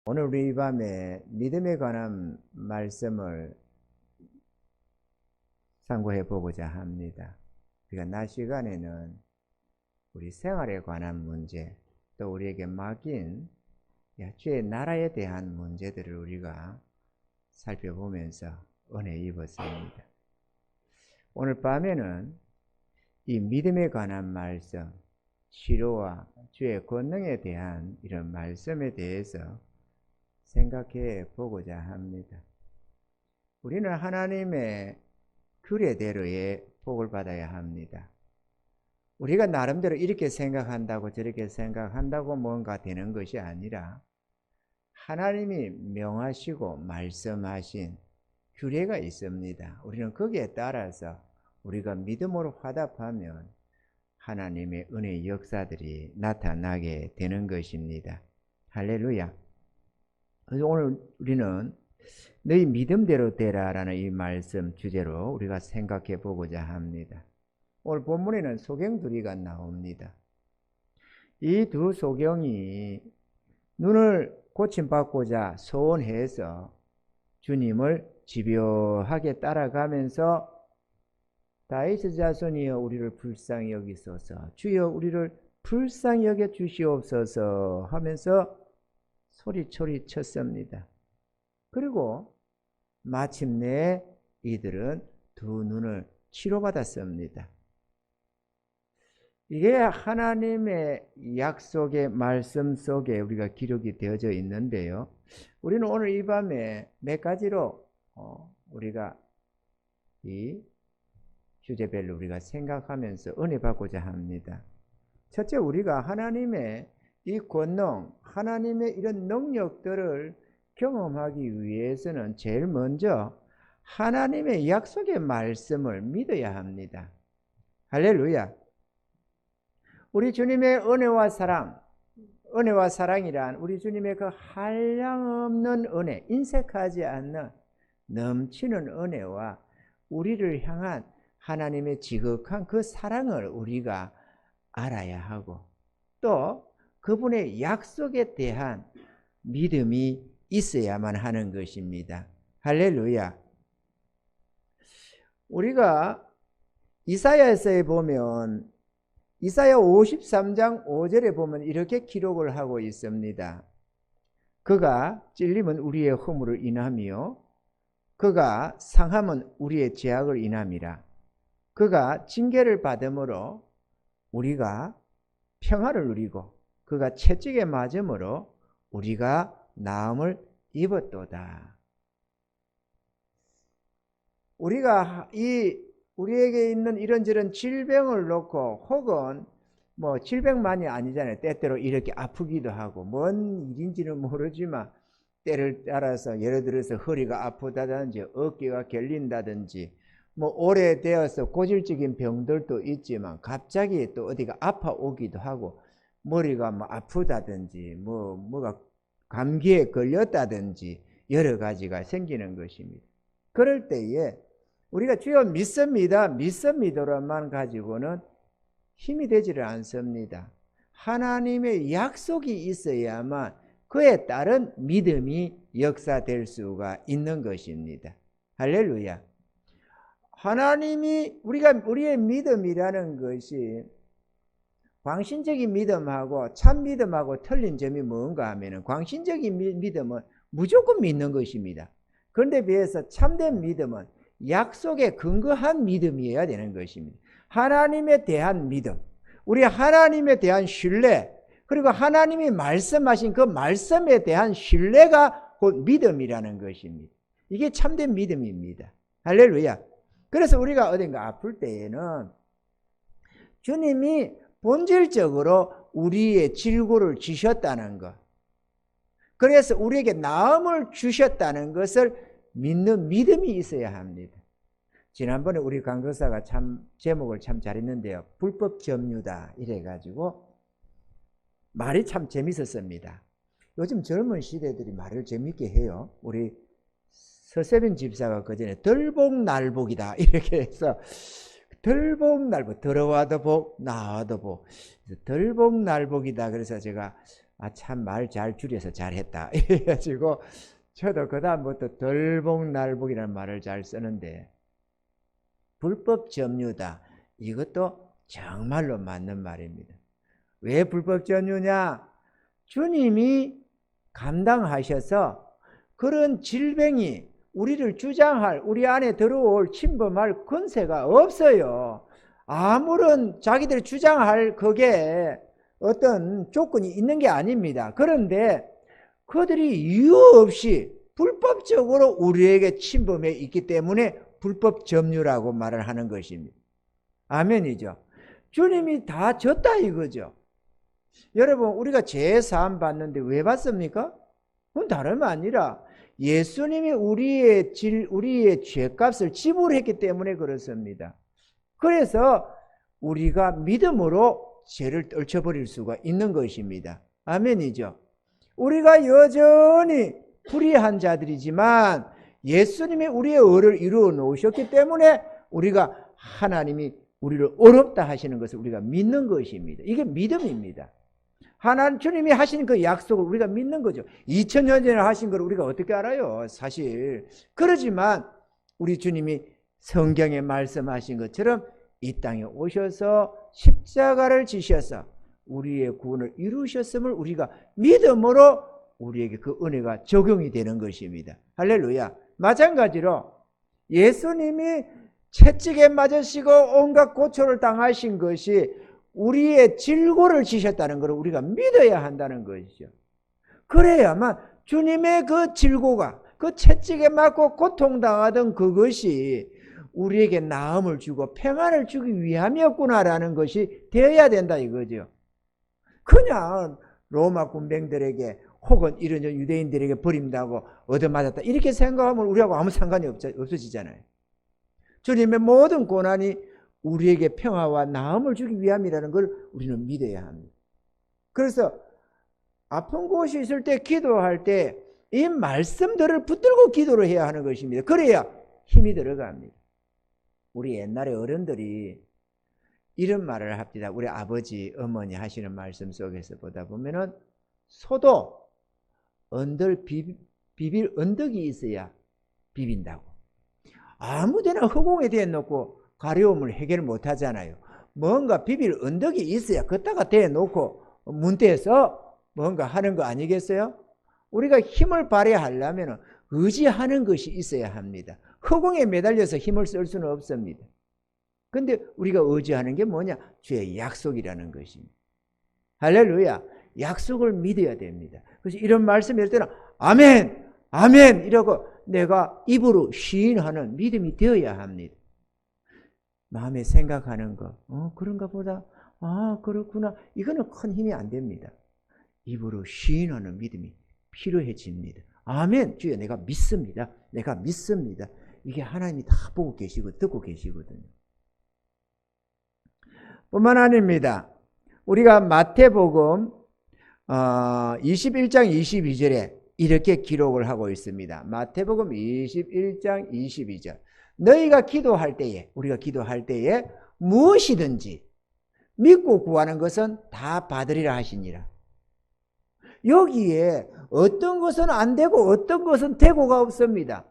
오늘 우리 이 밤에 믿음에 관한 말씀을 상고해 보고자 합니다. 우리가 낮 시간에는 우리 생활에 관한 문제, 또 우리에게 맡긴 주의 나라에 대한 문제들을 우리가 살펴보면서 은혜 입었습니다. 오늘 밤에는 이 믿음에 관한 말씀, 치료와 주의 권능에 대한 이런 말씀에 대해서 생각해 보고자 합니다. 우리는 하나님의 규례대로의 복을 받아야 합니다. 우리가 나름대로 이렇게 생각한다고 저렇게 생각한다고 뭔가 되는 것이 아니라 하나님이 명하시고 말씀하신 규례가 있습니다. 우리는 거기에 따라서 우리가 믿음으로 화답하면 하나님의 은혜의 역사들이 나타나게 되는 것입니다. 할렐루야. 그래서 오늘 우리는 너희 믿음대로 되라라는 이 말씀 주제로 우리가 생각해 보고자 합니다. 오늘 본문에는 소경 둘이가 나옵니다. 이 두 소경이 눈을 고침받고자 소원해서 주님을 집요하게 따라가면서 다윗의 자손이여 우리를 불쌍히 여기소서, 주여 우리를 불쌍히 여겨 주시옵소서 하면서 소리 쳤습니다. 그리고 마침내 이들은 두 눈을 치료받았습니다. 이게 하나님의 약속의 말씀 속에 우리가 기록이 되어져 있는데요. 우리는 오늘 이 밤에 몇 가지로 우리가 이 주제별로 우리가 생각하면서 은혜 받고자 합니다. 첫째, 우리가 하나님의 이 권능, 하나님의 이런 능력들을 경험하기 위해서는 제일 먼저 하나님의 약속의 말씀을 믿어야 합니다. 할렐루야. 우리 주님의 은혜와 사랑, 은혜와 사랑이란 우리 주님의 그 한량없는 은혜, 인색하지 않는 넘치는 은혜와 우리를 향한 하나님의 지극한 그 사랑을 우리가 알아야 하고, 또 그분의 약속에 대한 믿음이 있어야만 하는 것입니다. 할렐루야. 우리가 이사야서에 보면 이사야 53장 5절에 보면 이렇게 기록을 하고 있습니다. 그가 찔림은 우리의 허물을 인함이요 그가 상함은 우리의 죄악을 인함이라. 그가 징계를 받음으로 우리가 평화를 누리고 그가 채찍에 맞음으로 우리가 나음을 입었도다. 우리가 우리에게 있는 이런저런 질병을 놓고, 혹은 뭐 질병만이 아니잖아요. 때때로 이렇게 아프기도 하고, 뭔 일인지는 모르지만 때를 따라서 예를 들어서 허리가 아프다든지 어깨가 결린다든지 뭐 오래되어서 고질적인 병들도 있지만 갑자기 또 어디가 아파오기도 하고, 머리가 뭐 아프다든지 뭐가 감기에 걸렸다든지 여러 가지가 생기는 것입니다. 그럴 때에 우리가 주여 믿습니다, 믿습니다로만 가지고는 힘이 되지를 않습니다. 하나님의 약속이 있어야만 그에 따른 믿음이 역사될 수가 있는 것입니다. 할렐루야. 하나님이 우리의 믿음이라는 것이 광신적인 믿음하고 참 믿음하고 틀린 점이 뭔가 하면은, 광신적인 믿음은 무조건 믿는 것입니다. 그런데 비해서 참된 믿음은 약속에 근거한 믿음이어야 되는 것입니다. 하나님에 대한 믿음, 우리 하나님에 대한 신뢰, 그리고 하나님이 말씀하신 그 말씀에 대한 신뢰가 곧 믿음이라는 것입니다. 이게 참된 믿음입니다. 할렐루야. 그래서 우리가 어딘가 아플 때에는 주님이 본질적으로 우리의 질고를 지셨다는 것, 그래서 우리에게 나음을 주셨다는 것을 믿는 믿음이 있어야 합니다. 지난번에 우리 강도사가 참 제목을 참 잘했는데요. 불법 점유다 이래가지고 말이 참 재밌었습니다. 요즘 젊은 시대들이 말을 재밌게 해요. 우리 서세빈 집사가 그전에 들복날복이다 이렇게 해서, 들복날복, 들어와도 복 나와도 복, 들복날복이다. 그래서 제가 아, 참 말 잘 줄여서 잘했다. 이래가지고 저도 그다음부터 덜복날복이라는 말을 잘 쓰는데, 불법 점유다. 이것도 정말로 맞는 말입니다. 왜 불법 점유냐? 주님이 감당하셔서 그런 질병이 우리를 주장할, 우리 안에 들어올, 침범할 권세가 없어요. 아무런 자기들이 주장할 그게 어떤 조건이 있는 게 아닙니다. 그런데 그들이 이유 없이 불법적으로 우리에게 침범해 있기 때문에 불법 점유라고 말을 하는 것입니다. 아멘이죠. 주님이 다 졌다 이거죠. 여러분, 우리가 죄사함 받는데 왜 받습니까? 그건 다름 아니라 예수님이 우리의 죄값을 지불했기 때문에 그렇습니다. 그래서 우리가 믿음으로 죄를 떨쳐버릴 수가 있는 것입니다. 아멘이죠. 우리가 여전히 불의한 자들이지만 예수님이 우리의 의를 이루어 놓으셨기 때문에 우리가 하나님이 우리를 어렵다 하시는 것을 우리가 믿는 것입니다. 이게 믿음입니다. 하나님 주님이 하신 그 약속을 우리가 믿는 거죠. 2000년 전에 하신 걸 우리가 어떻게 알아요? 사실. 그러지만 우리 주님이 성경에 말씀하신 것처럼 이 땅에 오셔서 십자가를 지셔서 우리의 구원을 이루셨음을 우리가 믿음으로 우리에게 그 은혜가 적용이 되는 것입니다. 할렐루야. 마찬가지로 예수님이 채찍에 맞으시고 온갖 고초를 당하신 것이 우리의 질고를 지셨다는 것을 우리가 믿어야 한다는 것이죠. 그래야만 주님의 그 질고가, 그 채찍에 맞고 고통당하던 그것이 우리에게 나음을 주고 평안을 주기 위함이었구나라는 것이 되어야 된다 이거죠. 그냥 로마 군병들에게 혹은 이런 유대인들에게 버림당하고 얻어맞았다 이렇게 생각하면 우리하고 아무 상관이 없어지잖아요. 주님의 모든 고난이 우리에게 평화와 나음을 주기 위함이라는 걸 우리는 믿어야 합니다. 그래서 아픈 곳이 있을 때 기도할 때 이 말씀들을 붙들고 기도를 해야 하는 것입니다. 그래야 힘이 들어갑니다. 우리 옛날에 어른들이 이런 말을 합니다. 우리 아버지, 어머니 하시는 말씀 속에서 보다 보면은 소도 비빌 언덕이 있어야 비빈다고. 아무데나 허공에 대놓고 가려움을 해결 못하잖아요. 뭔가 비빌 언덕이 있어야 걷다가 대놓고 문대에서 뭔가 하는 거 아니겠어요? 우리가 힘을 발휘하려면 의지하는 것이 있어야 합니다. 허공에 매달려서 힘을 쓸 수는 없습니다. 근데 우리가 의지하는 게 뭐냐? 주의 약속이라는 것입니다. 할렐루야. 약속을 믿어야 됩니다. 그래서 이런 말씀일 때는 아멘, 아멘 이러고 내가 입으로 시인하는 믿음이 되어야 합니다. 마음에 생각하는 거, 그런가 보다, 아 그렇구나, 이거는 큰 힘이 안 됩니다. 입으로 시인하는 믿음이 필요해집니다. 아멘, 주여 내가 믿습니다. 내가 믿습니다. 이게 하나님이 다 보고 계시고 듣고 계시거든요. 뿐만 아닙니다. 우리가 마태복음 21장 22절에 이렇게 기록을 하고 있습니다. 마태복음 21장 22절. 너희가 기도할 때에, 우리가 기도할 때에 무엇이든지 믿고 구하는 것은 다 받으리라 하시니라. 여기에 어떤 것은 안 되고 어떤 것은 되고가 없습니다.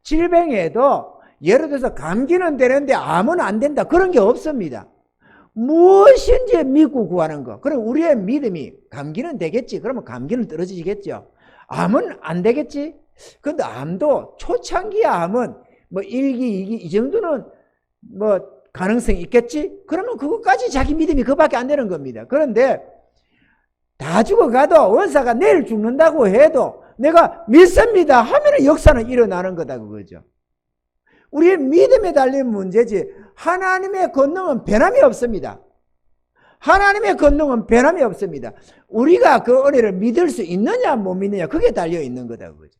질병에도 예를 들어서 감기는 되는데 암은 안 된다, 그런 게 없습니다. 무엇인지 믿고 구하는 거. 그럼 우리의 믿음이 감기는 되겠지. 그러면 감기는 떨어지겠죠. 암은 안 되겠지. 근데 암도 초창기 암은 뭐 1기, 2기 이 정도는 뭐 가능성이 있겠지. 그러면 그것까지 자기 믿음이 그밖에 안 되는 겁니다. 그런데 다 죽어가도 원사가 내일 죽는다고 해도 내가 믿습니다 하면 역사는 일어나는 거다 그거죠. 우리의 믿음에 달린 문제지 하나님의 권능은 변함이 없습니다. 하나님의 권능은 변함이 없습니다. 우리가 그 은혜를 믿을 수 있느냐 못 믿느냐 그게 달려있는 거다 그거죠.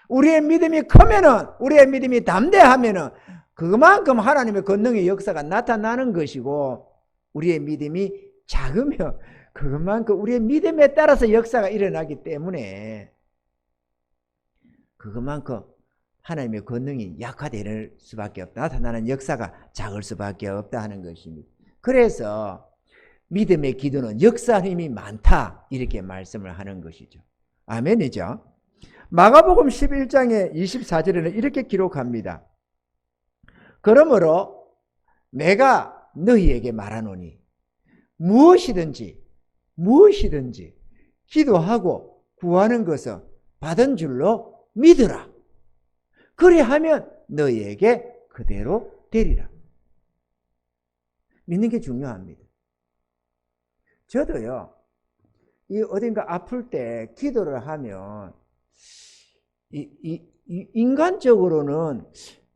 우리의 믿음이 크면은, 우리의 믿음이 담대하면은 그만큼 하나님의 권능의 역사가 나타나는 것이고, 우리의 믿음이 작으면 그것만큼 우리의 믿음에 따라서 역사가 일어나기 때문에 그것만큼 하나님의 권능이 약화될 수밖에 없다. 나타나는 역사가 작을 수밖에 없다 하는 것입니다. 그래서 믿음의 기도는 역사하는 힘이 많다. 이렇게 말씀을 하는 것이죠. 아멘이죠. 마가복음 11장의 24절에는 이렇게 기록합니다. 그러므로 내가 너희에게 말하노니 무엇이든지 기도하고 구하는 것을 받은 줄로 믿으라. 그리하면 너희에게 그대로 되리라. 믿는 게 중요합니다. 저도요, 이 어딘가 아플 때 기도를 하면 인간적으로는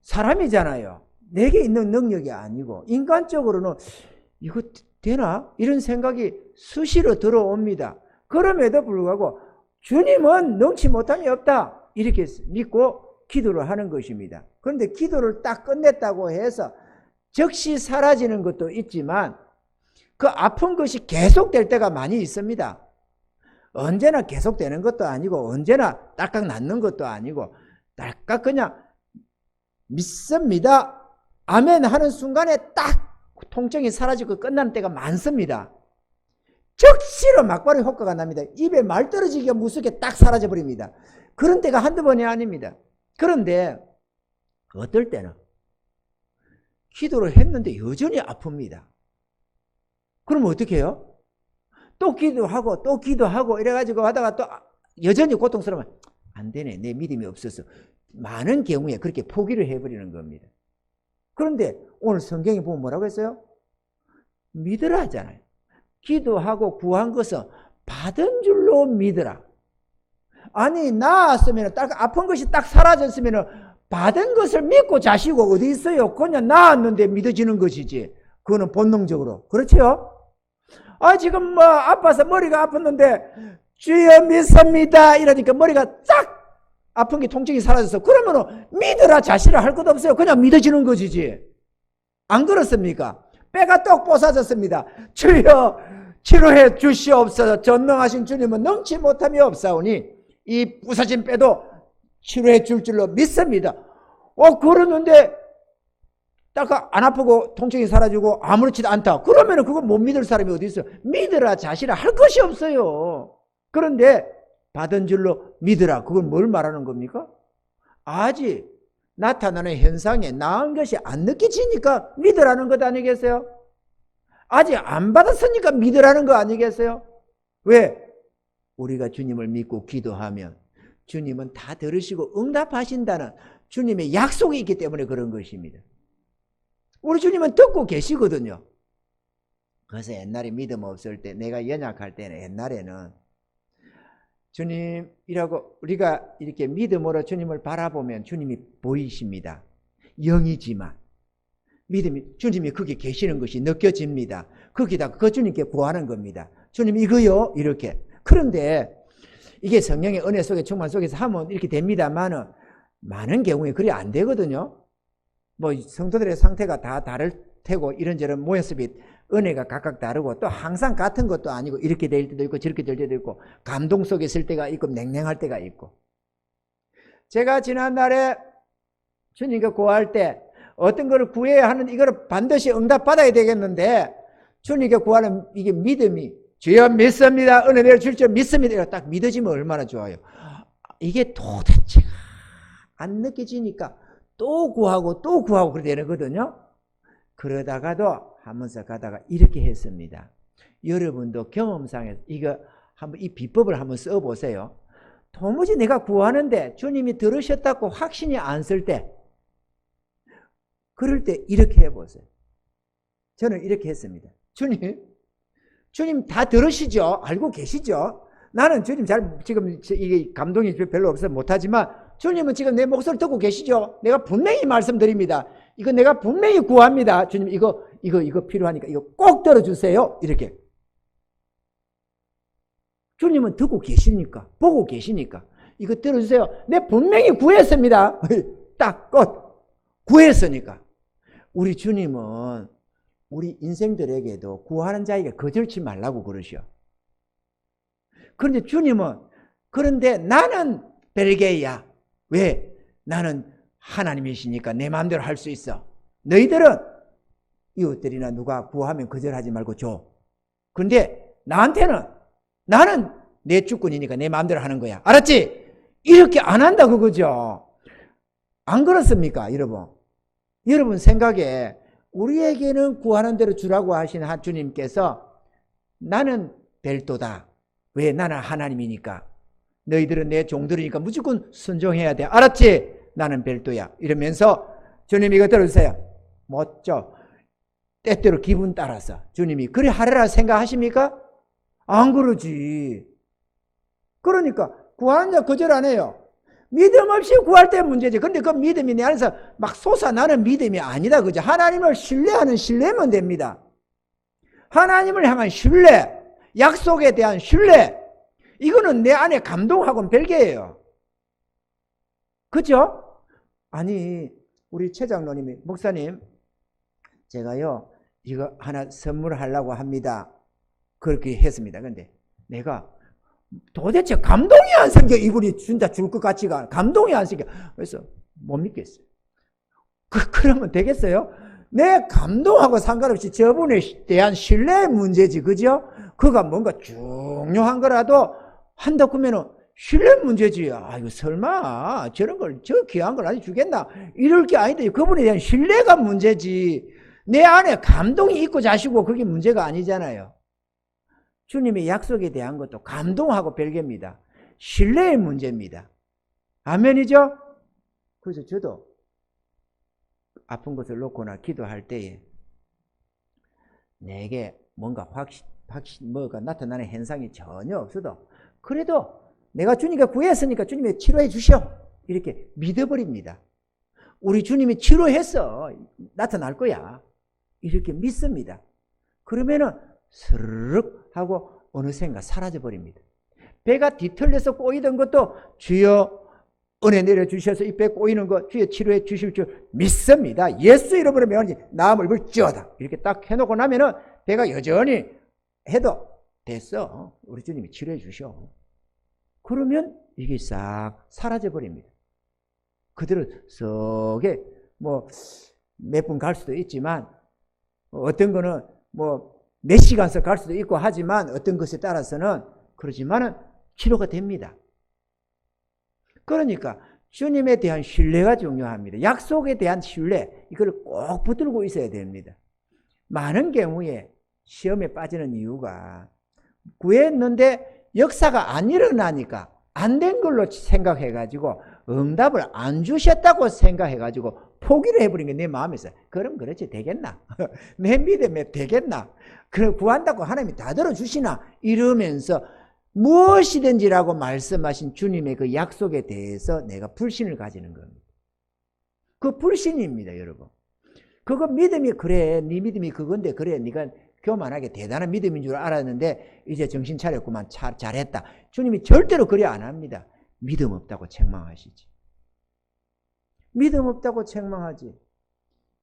사람이잖아요. 내게 있는 능력이 아니고 인간적으로는 이거 되나? 이런 생각이 수시로 들어옵니다. 그럼에도 불구하고 주님은 능치 못함이 없다. 이렇게 믿고 기도를 하는 것입니다. 그런데 기도를 딱 끝냈다고 해서 즉시 사라지는 것도 있지만 그 아픈 것이 계속될 때가 많이 있습니다. 언제나 계속되는 것도 아니고 언제나 딸깍 낫는 것도 아니고 딸깍 그냥 믿습니다. 아멘 하는 순간에 딱 통증이 사라지고 끝나는 때가 많습니다. 즉시로 막바로 효과가 납니다. 입에 말 떨어지기가 무섭게 딱 사라져버립니다. 그런 때가 한두 번이 아닙니다. 그런데 어떨 때는 기도를 했는데 여전히 아픕니다. 그러면 어떻게 해요? 또 기도하고 이래가지고 하다가 또 여전히 고통스러우면 안 되네. 내 믿음이 없어서. 많은 경우에 그렇게 포기를 해버리는 겁니다. 그런데 오늘 성경에 보면 뭐라고 했어요? 믿으라 하잖아요. 기도하고 구한 것은 받은 줄로 믿으라. 아니 나았으면 딱 아픈 것이 딱 사라졌으면 받은 것을 믿고 자시고 어디 있어요? 그냥 나았는데 믿어지는 것이지. 그거는 본능적으로. 그렇죠? 지금 아파서 머리가 아팠는데 주여 믿습니다 이러니까 머리가 싹 아픈 게 통증이 사라졌어. 그러면 믿으라 자시라 할 것도 없어요. 그냥 믿어지는 것이지. 안 그렇습니까? 뼈가 떡 부서졌습니다. 주여 치료해 주시옵소서. 전능하신 주님은 능치 못함이 없사오니 이 부서진 뼈도 치료해 줄 줄로 믿습니다. 그러는데 딱 안 아프고 통증이 사라지고 아무렇지도 않다. 그러면 그거 못 믿을 사람이 어디 있어요? 믿으라 자시라 할 것이 없어요. 그런데 받은 줄로 믿으라. 그건 뭘 말하는 겁니까? 아직 나타나는 현상에 나은 것이 안 느껴지니까 믿으라는 것 아니겠어요? 아직 안 받았으니까 믿으라는 거 아니겠어요? 왜? 우리가 주님을 믿고 기도하면 주님은 다 들으시고 응답하신다는 주님의 약속이 있기 때문에 그런 것입니다. 우리 주님은 듣고 계시거든요. 그래서 옛날에 믿음 없을 때, 내가 연약할 때는 옛날에는 주님이라고 우리가 이렇게 믿음으로 주님을 바라보면 주님이 보이십니다. 영이지만 주님이 거기 계시는 것이 느껴집니다. 거기다 그 주님께 구하는 겁니다. 주님 이거요 이렇게. 그런데 이게 성령의 은혜 속에 충만 속에서 하면 이렇게 됩니다만은 많은 경우에 그리 안 되거든요. 성도들의 상태가 다 다를 테고 이런저런 모습이 은혜가 각각 다르고 또 항상 같은 것도 아니고 이렇게 될 때도 있고 저렇게 될 때도 있고 감동 속에 있을 때가 있고 냉랭할 때가 있고. 제가 지난날에 주님께 구할 때 어떤 거를 구해야 하는데 이거를 반드시 응답받아야 되겠는데 주님께 구하는 이게 믿음이 주여 믿습니다. 은혜 내려줄 줄 믿습니다. 이거 딱 믿어지면 얼마나 좋아요. 이게 도대체가 안 느껴지니까 또 구하고 그렇게 되거든요. 그러다가도 하면서 가다가 이렇게 했습니다. 여러분도 경험상에서 이 비법을 한번 써보세요. 도무지 내가 구하는데 주님이 들으셨다고 확신이 안 쓸 때, 그럴 때 이렇게 해보세요. 저는 이렇게 했습니다. 주님 다 들으시죠? 알고 계시죠? 나는 주님 지금 이게 감동이 별로 없어서 못하지만 주님은 지금 내 목소리 듣고 계시죠? 내가 분명히 말씀드립니다. 이거 내가 분명히 구합니다. 주님 이거 필요하니까 이거 꼭 들어주세요. 이렇게. 주님은 듣고 계시니까, 보고 계시니까 이거 들어주세요. 내 분명히 구했습니다. 딱 끝. 구했으니까. 우리 주님은 우리 인생들에게도 구하는 자에게 거절치 말라고 그러시오. 그런데 주님은 그런데 나는 벨게야. 왜? 나는 하나님이시니까 내 마음대로 할 수 있어. 너희들은 이웃들이나 누가 구하면 거절하지 말고 줘. 근데 나한테는 나는 내 주권이니까 내 마음대로 하는 거야. 알았지? 이렇게 안 한다 그거죠. 안 그렇습니까, 여러분? 여러분 생각에 우리에게는 구하는 대로 주라고 하신 주님께서 나는 별도다. 왜? 나는 하나님이니까. 너희들은 내 종들이니까 무조건 순종해야 돼. 알았지? 나는 별도야. 이러면서 주님이 이거 들어주세요. 멋져. 때때로 기분 따라서 주님이 그래 하리라 생각하십니까? 안 그러지. 그러니까 구하는 자 거절 안 해요. 믿음 없이 구할 때 문제지. 근데 그 믿음이 내 안에서 막 솟아나는 믿음이 아니다. 그죠? 하나님을 신뢰하는 신뢰면 됩니다. 하나님을 향한 신뢰, 약속에 대한 신뢰, 이거는 내 안에 감동하고는 별개예요. 그죠? 아니, 우리 최 장로님이, 목사님, 제가요, 이거 하나 선물하려고 합니다. 그렇게 했습니다. 근데 내가 도대체 감동이 안 생겨. 이분이 진짜 줄 것 같지가 감동이 안 생겨. 그래서 못 믿겠어요. 그러면 되겠어요? 내 감동하고 상관없이 저분에 대한 신뢰의 문제지. 그죠? 그가 뭔가 중요한 거라도 한다고 하면은 신뢰 문제지. 아이고, 설마 저런 걸, 저 귀한 걸 아직 주겠나? 이럴 게 아닌데 그분에 대한 신뢰가 문제지. 내 안에 감동이 있고 자시고 그게 문제가 아니잖아요. 주님의 약속에 대한 것도 감동하고 별개입니다. 신뢰의 문제입니다. 아멘이죠? 그래서 저도 아픈 것을 놓거나 기도할 때에 내게 뭔가 뭐가 나타나는 현상이 전혀 없어도 그래도 내가 주님께 구했으니까 주님이 치료해 주시오. 이렇게 믿어버립니다. 우리 주님이 치료해서 나타날 거야. 이렇게 믿습니다. 그러면은 스르륵 하고 어느샌가 사라져버립니다. 배가 뒤틀려서 꼬이던 것도 주여 은혜 내려주셔서 이 배 꼬이는 거 주여 치료해 주실 줄 믿습니다. 예수 이름으로 명하니 나음을 불지어다. 이렇게 딱 해놓고 나면은 배가 여전히 해도 됐어. 우리 주님이 치료해 주셔. 그러면 이게 싹 사라져버립니다. 그대로 속에 뭐 몇 분 갈 수도 있지만 어떤 거는 뭐 몇 시간씩 갈 수도 있고 하지만 어떤 것에 따라서는 그러지만은 치료가 됩니다. 그러니까 주님에 대한 신뢰가 중요합니다. 약속에 대한 신뢰, 이걸 꼭 붙들고 있어야 됩니다. 많은 경우에 시험에 빠지는 이유가 구했는데 역사가 안 일어나니까 안 된 걸로 생각해가지고 응답을 안 주셨다고 생각해가지고 포기를 해버린 게 내 마음에서 그럼 그렇지 되겠나? 내 믿음에 되겠나? 그럼 구한다고 하나님이 다 들어주시나? 이러면서 무엇이든지라고 말씀하신 주님의 그 약속에 대해서 내가 불신을 가지는 겁니다. 그 불신입니다, 여러분. 그거 믿음이 그래, 네 믿음이 그건데 그래, 네가 교만하게 대단한 믿음인 줄 알았는데 이제 정신 차렸구만, 잘했다. 주님이 절대로 그래 안 합니다. 믿음 없다고 책망하시지. 믿음 없다고 책망하지.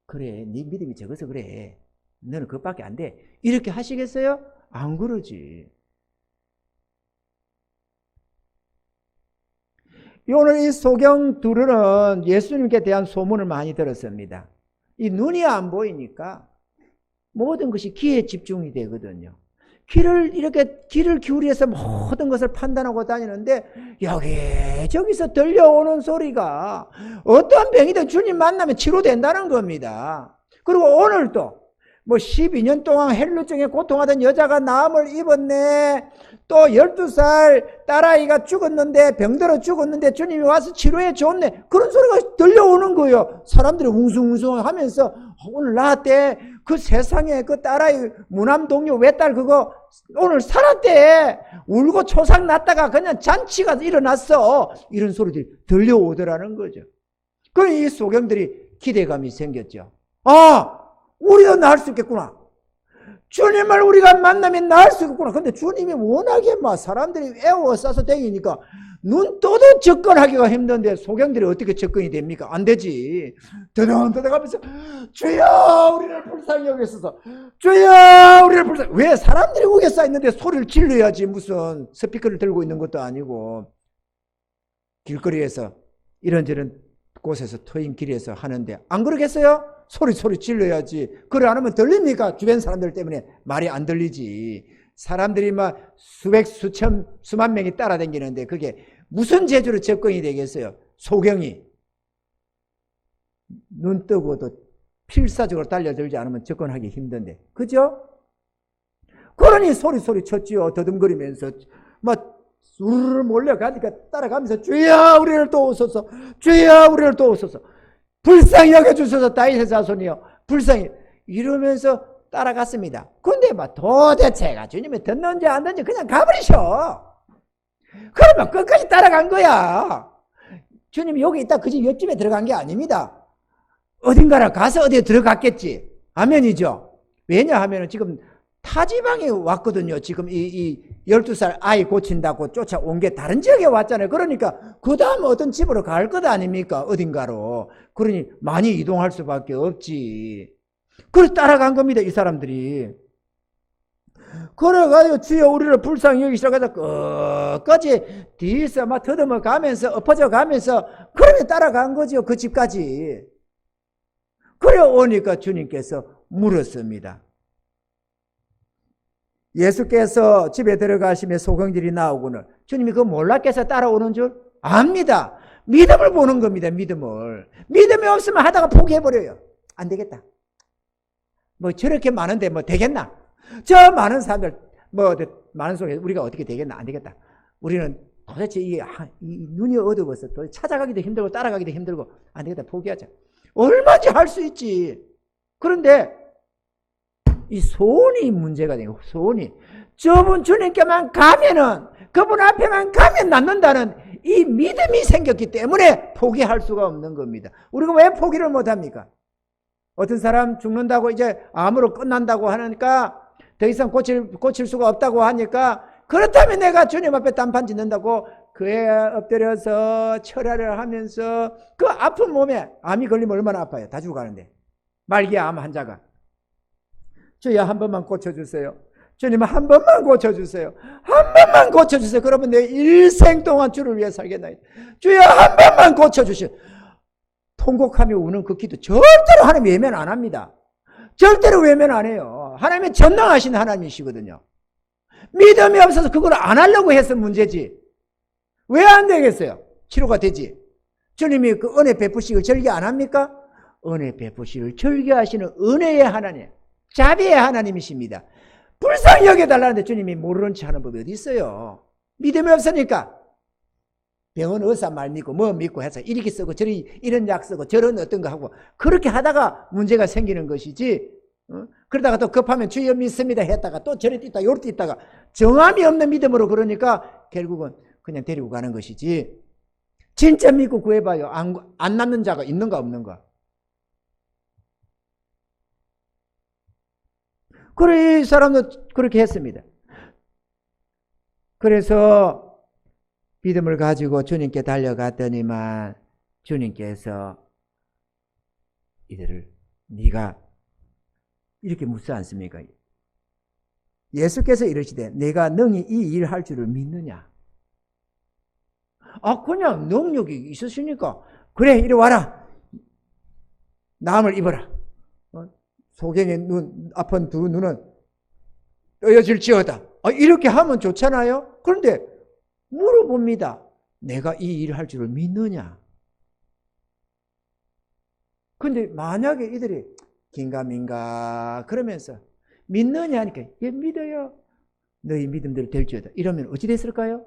그래, 네 믿음이 적어서 그래. 너는 그것밖에 안 돼. 이렇게 하시겠어요? 안 그러지. 오늘 이 소경 둘은 예수님께 대한 소문을 많이 들었습니다. 이 눈이 안 보이니까 모든 것이 귀에 집중이 되거든요. 귀를 기울여서 모든 것을 판단하고 다니는데 여기저기서 들려오는 소리가 어떠한 병이든 주님 만나면 치료된다는 겁니다. 그리고 오늘도 뭐 12년 동안 헬루증에 고통하던 여자가 나음을 입었네. 또 12살 딸아이가 죽었는데 병들어 죽었는데 주님이 와서 치료해 줬네. 그런 소리가 들려오는 거예요. 사람들이 웅숭웅숭 하면서 오늘 나왔대. 그 세상에 그 딸아이 무남동료 외딸 그거 오늘 살았대. 울고 초상 났다가 그냥 잔치가 일어났어. 이런 소리들이 들려오더라는 거죠. 그럼 이 소경들이 기대감이 생겼죠. 아, 우리도 나을 수 있겠구나. 주님을 우리가 만나면 나을 수 있겠구나. 근데 주님이 워낙에 막 사람들이 애워싸서 다니니까 눈 떠도 접근하기가 힘든데 소경들이 어떻게 접근이 됩니까? 안 되지. 더덕하면서 주여 우리를 불쌍히 여기소서. 주여 우리를 불쌍히. 왜? 사람들이 우겨 쌓였는데 소리를 질러야지. 무슨 스피커를 들고 있는 것도 아니고 길거리에서 이런저런 곳에서 트인 길에서 하는데 안 그러겠어요? 소리 질러야지. 그래 안 하면 들립니까? 주변 사람들 때문에 말이 안 들리지. 사람들이 막 수백, 수천, 수만 명이 따라다니는데 그게 무슨 재주로 접근이 되겠어요? 소경이. 눈 뜨고도 필사적으로 달려들지 않으면 접근하기 힘든데. 그죠? 그러니 소리 쳤지요. 더듬거리면서. 막 우르르 몰려가니까 따라가면서 주여 우리를 도우소서. 주여 우리를 도우소서. 불쌍히 여겨주소서 다윗의 자손이요. 불쌍히. 이러면서 따라갔습니다. 근데 막 도대체가 주님이 듣는지 안 듣는지 그냥 가버리셔. 그러면 끝까지 따라간 거야. 주님이 여기 있다 그 집 옆집에 들어간 게 아닙니다. 어딘가를 가서 어디에 들어갔겠지. 아멘이죠. 왜냐하면 지금 타지방에 왔거든요. 지금 이 12살 아이 고친다고 쫓아온 게 다른 지역에 왔잖아요. 그러니까 그 다음 어떤 집으로 갈 것 아닙니까? 어딘가로. 그러니 많이 이동할 수밖에 없지. 그래서 따라간 겁니다. 이 사람들이. 그래가지고 주여 우리를 불쌍히 여기시라고 해서 끝까지 뒤에서 막 더듬어 가면서 엎어져 가면서 그러면 따라간 거죠. 그 집까지. 그래 오니까 주님께서 물었습니다. 예수께서 집에 들어가시며 소경들이 나오고는 주님이 그거 몰랐겠어 따라오는 줄? 압니다. 믿음을 보는 겁니다. 믿음을. 믿음이 없으면 하다가 포기해버려요. 안 되겠다. 뭐 저렇게 많은데 뭐 되겠나? 저 많은 사람들 뭐 많은 속에 우리가 어떻게 되겠나? 안 되겠다. 우리는 도대체 이 눈이 어두워서 도대체 찾아가기도 힘들고 따라가기도 힘들고 안 되겠다. 포기하자. 얼마든지 할 수 있지. 그런데 이 소원이 문제가 되고 소원이 저분 주님께만 가면은 그분 앞에만 가면 낫는다는 이 믿음이 생겼기 때문에 포기할 수가 없는 겁니다. 우리가 왜 포기를 못합니까? 어떤 사람 죽는다고 이제 암으로 끝난다고 하니까 더 이상 고칠 수가 없다고 하니까 그렇다면 내가 주님 앞에 단판 짓는다고 그에 엎드려서 철야를 하면서 그 아픈 몸에 암이 걸리면 얼마나 아파요. 다 죽어가는데. 말기암 환자가. 주여 한 번만 고쳐주세요. 주님 한 번만 고쳐주세요. 한 번만 고쳐주세요. 그러면 내 일생 동안 주를 위해 살겠나이다. 주여 한 번만 고쳐주시오. 통곡하며 우는 그 기도 절대로 하나님 외면 안 합니다. 절대로 외면 안 해요. 하나님은 전능하신 하나님이시거든요. 믿음이 없어서 그걸 안 하려고 해서 문제지. 왜 안 되겠어요? 치료가 되지. 주님이 그 은혜 베푸시기를 절개 안 합니까? 은혜 베푸시기를 절개하시는 은혜의 하나님, 자비의 하나님이십니다. 불쌍히 여겨달라는데 주님이 모르는 체 하는 법이 어디 있어요? 믿음이 없으니까 병원 의사 말 믿고 뭐 믿고 해서 이렇게 쓰고 저리 이런 약 쓰고 저런 어떤 거 하고 그렇게 하다가 문제가 생기는 것이지. 그러다가 또 급하면 주여 믿습니다 했다가 또 저리 뛰다가 요리 뛰다가 정함이 없는 믿음으로 그러니까 결국은 그냥 데리고 가는 것이지. 진짜 믿고 구해봐요. 안 남는 자가 있는가 없는가. 그래 이 사람도 그렇게 했습니다. 그래서 믿음을 가지고 주님께 달려갔더니만 주님께서 이들을 네가 이렇게 묻지 않습니까? 예수께서 이러시되 내가 능히 이 일을 할 줄을 믿느냐? 아 그냥 능력이 있으시니까 그래 이리 와라. 남을 입어라. 소경의 눈 아픈 두 눈은 떠여질지어다. 이렇게 하면 좋잖아요. 그런데 물어봅니다. 내가 이 일을 할 줄을 믿느냐? 근데 만약에 이들이 긴가민가 그러면서 믿느냐 하니까 예 믿어요. 너희 믿음대로 될지어다. 이러면 어찌 됐을까요?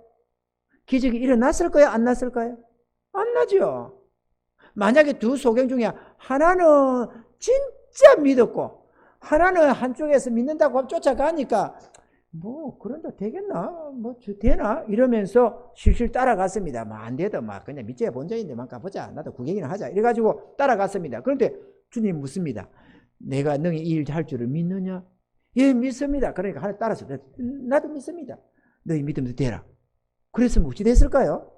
기적이 일어났을까요? 안 났을까요? 안 나죠. 만약에 두 소경 중에 하나는 진짜 믿었고 하나는 한쪽에서 믿는다고 쫓아가니까 뭐 그런다 되겠나? 뭐 되나? 이러면서 실실 따라갔습니다. 뭐 안 돼도 막 그냥 밑에 본전인데만 가보자. 나도 구경이나 하자. 이래가지고 따라갔습니다. 그런데 주님 묻습니다. 내가 능히 이 일 할 줄을 믿느냐? 예 믿습니다. 그러니까 하나 따라서 나도 믿습니다. 너희 믿음도 되라. 그랬으면 어찌 됐을까요?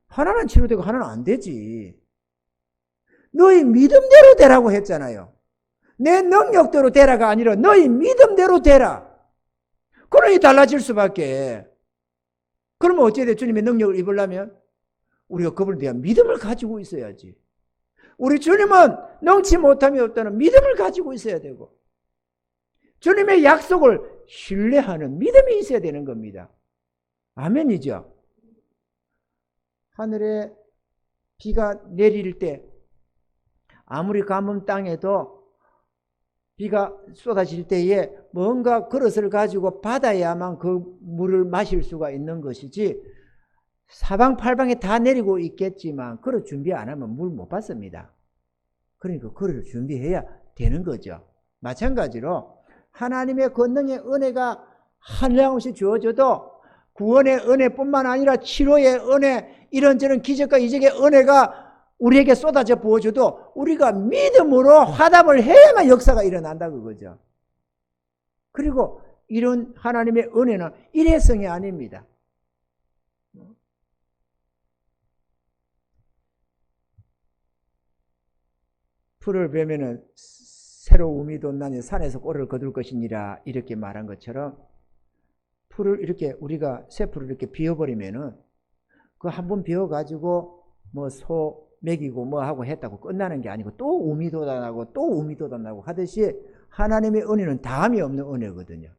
하나는 치료되고 하나는 안 되지. 너희 믿음대로 되라고 했잖아요. 내 능력대로 되라가 아니라 너희 믿음대로 되라. 그러니 달라질 수밖에. 그러면 어찌해야 돼? 주님의 능력을 입으려면 우리가 그분에 대한 믿음을 가지고 있어야지. 우리 주님은 능치 못함이 없다는 믿음을 가지고 있어야 되고 주님의 약속을 신뢰하는 믿음이 있어야 되는 겁니다. 아멘이죠. 하늘에 비가 내릴 때 아무리 가뭄 땅에도 비가 쏟아질 때에 뭔가 그릇을 가지고 받아야만 그 물을 마실 수가 있는 것이지, 사방팔방에 다 내리고 있겠지만 그릇 준비 안 하면 물 못 받습니다. 그러니까 그릇을 준비해야 되는 거죠. 마찬가지로 하나님의 권능의 은혜가 한량없이 주어져도 구원의 은혜뿐만 아니라 치료의 은혜, 이런저런 기적과 이적의 은혜가 우리에게 쏟아져 부어줘도 우리가 믿음으로 화답을 해야만 역사가 일어난다 그거죠. 그리고 이런 하나님의 은혜는 일회성이 아닙니다. 풀을 베면은 새로 우미 돋나니 산에서 꼴을 거둘 것이니라, 이렇게 말한 것처럼 풀을 이렇게 우리가 새 풀을 이렇게 비워버리면은 그 한 번 비워가지고 뭐 소 먹이고 뭐 하고 했다고 끝나는 게 아니고 또 우미 돋아나고 또 우미 돋아나고 하듯이 하나님의 은혜는 다함이 없는 은혜거든요.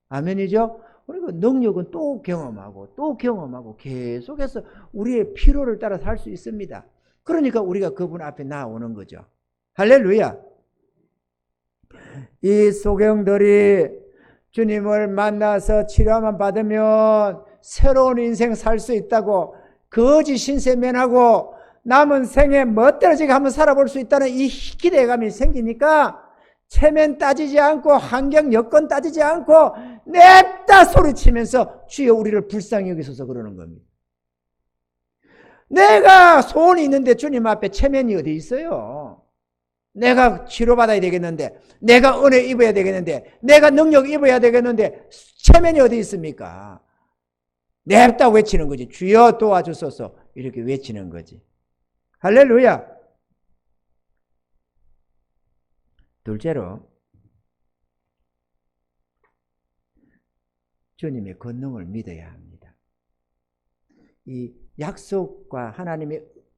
아멘이죠? 그러니까 능력은 또 경험하고 또 경험하고 계속해서 우리의 필요를 따라 살 수 있습니다. 그러니까 우리가 그분 앞에 나오는 거죠. 할렐루야. 이 소경들이 주님을 만나서 치료만 받으면 새로운 인생 살 수 있다고 거짓 신세면하고 남은 생에 멋대로지게 한번 살아볼 수 있다는 이 기대감이 생기니까 체면 따지지 않고 환경 여건 따지지 않고 냅다 소리치면서 주여 우리를 불쌍히 여기소서 그러는 겁니다. 내가 소원이 있는데 주님 앞에 체면이 어디 있어요? 내가 치료받아야 되겠는데, 내가 은혜 입어야 되겠는데, 내가 능력 입어야 되겠는데 체면이 어디 있습니까? 냅다 외치는 거지. 주여 도와주소서 이렇게 외치는 거지. 할렐루야. 둘째로 주님의 권능을 믿어야 합니다. 이 약속과